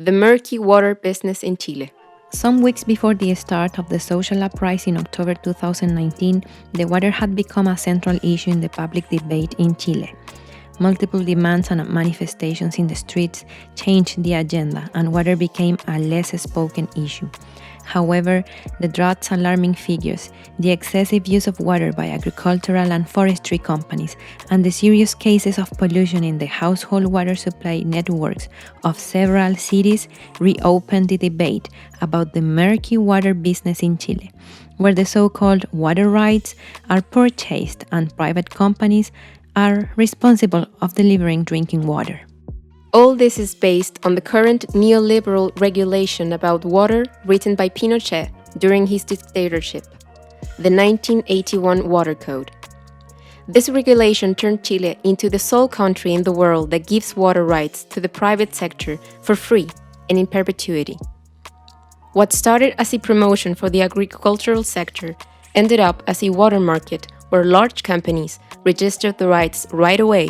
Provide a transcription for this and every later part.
the murky water business in Chile. Some weeks before the start of the social uprise in October 2019, the water had become a central issue in the public debate in Chile. Multiple demands and manifestations in the streets changed the agenda, and water became a less spoken issue. However, the drought's alarming figures, the excessive use of water by agricultural and forestry companies, and the serious cases of pollution in the household water supply networks of several cities reopened the debate about the murky water business in Chile, where the so-called water rights are purchased and private companies are responsible of delivering drinking water. All this is based on the current neoliberal regulation about water written by Pinochet during his dictatorship, the 1981 Water Code. This regulation turned Chile into the sole country in the world that gives water rights to the private sector for free and in perpetuity. What started as a promotion for the agricultural sector ended up as a water market where large companies registered the rights right away.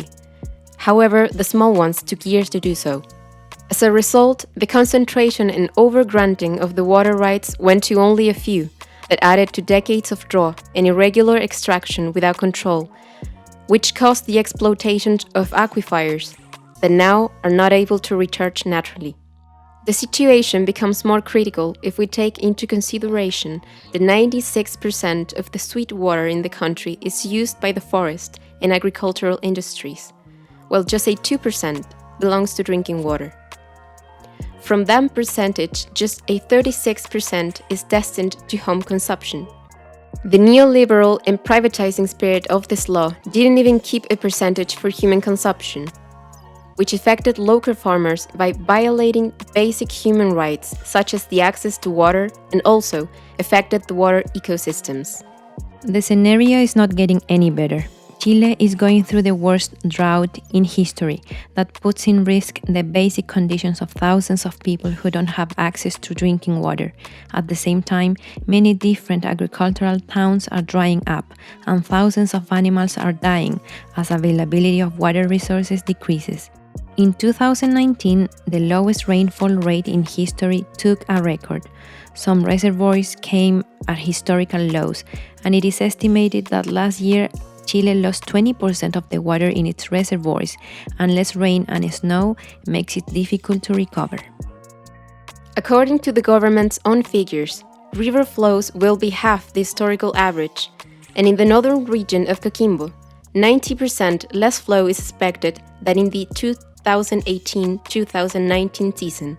However, the small ones took years to do so. As a result, the concentration and over-granting of the water rights went to only a few, that added to decades of drought and irregular extraction without control, which caused the exploitation of aquifers that now are not able to recharge naturally. The situation becomes more critical if we take into consideration that 96% of the sweet water in the country is used by the forest and agricultural industries, while just a 2% belongs to drinking water. From that percentage, just a 36% is destined to home consumption. The neoliberal and privatizing spirit of this law didn't even keep a percentage for human consumption, which affected local farmers by violating basic human rights such as the access to water and also affected the water ecosystems. The scenario is not getting any better. Chile is going through the worst drought in history that puts in risk the basic conditions of thousands of people who don't have access to drinking water. At the same time, many different agricultural towns are drying up and thousands of animals are dying as availability of water resources decreases. In 2019, the lowest rainfall rate in history took a record. Some reservoirs came at historical lows, and it is estimated that last year Chile lost 20% of the water in its reservoirs, and less rain and snow makes it difficult to recover. According to the government's own figures, river flows will be half the historical average, and in the northern region of Coquimbo, 90% less flow is expected than in the 2018-2019 season.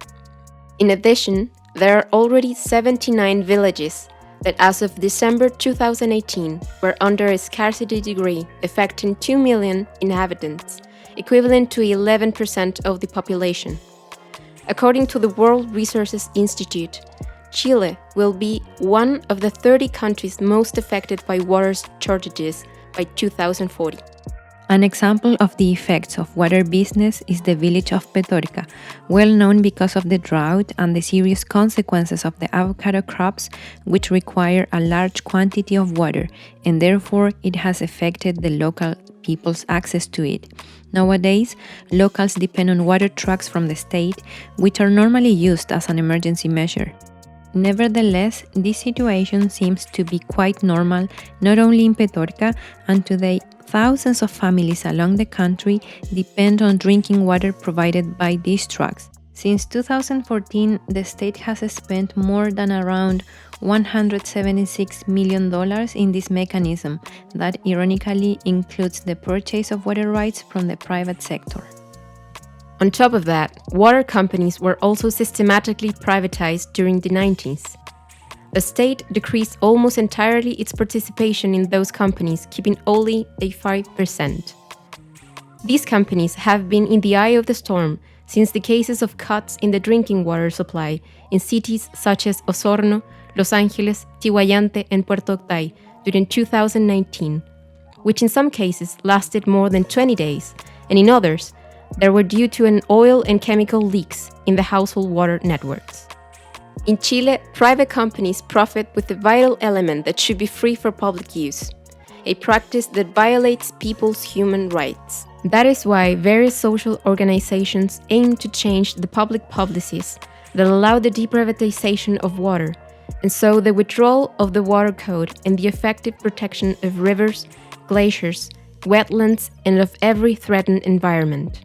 In addition, there are already 79 villages that as of December 2018 were under a scarcity degree affecting 2 million inhabitants, equivalent to 11% of the population. According to the World Resources Institute, Chile will be one of the 30 countries most affected by water shortages by 2040. An example of the effects of water business is the village of Petorca, well known because of the drought and the serious consequences of the avocado crops, which require a large quantity of water, and therefore it has affected the local people's access to it. Nowadays, locals depend on water trucks from the state, which are normally used as an emergency measure. Nevertheless, this situation seems to be quite normal not only in Petorca, and today thousands of families along the country depend on drinking water provided by these trucks. Since 2014, the state has spent more than around $176 million in this mechanism that ironically includes the purchase of water rights from the private sector. On top of that, water companies were also systematically privatized during the 90s. The state decreased almost entirely its participation in those companies, keeping only a 5%. These companies have been in the eye of the storm since the cases of cuts in the drinking water supply in cities such as Osorno, Los Angeles, Tihuayante, and Puerto Octay during 2019, which in some cases lasted more than 20 days, and in others, they were due to an oil and chemical leaks in the household water networks. In Chile, private companies profit with the vital element that should be free for public use, a practice that violates people's human rights. That is why various social organizations aim to change the public policies that allow the deprivatization of water, and so the withdrawal of the water code and the effective protection of rivers, glaciers, wetlands, and of every threatened environment.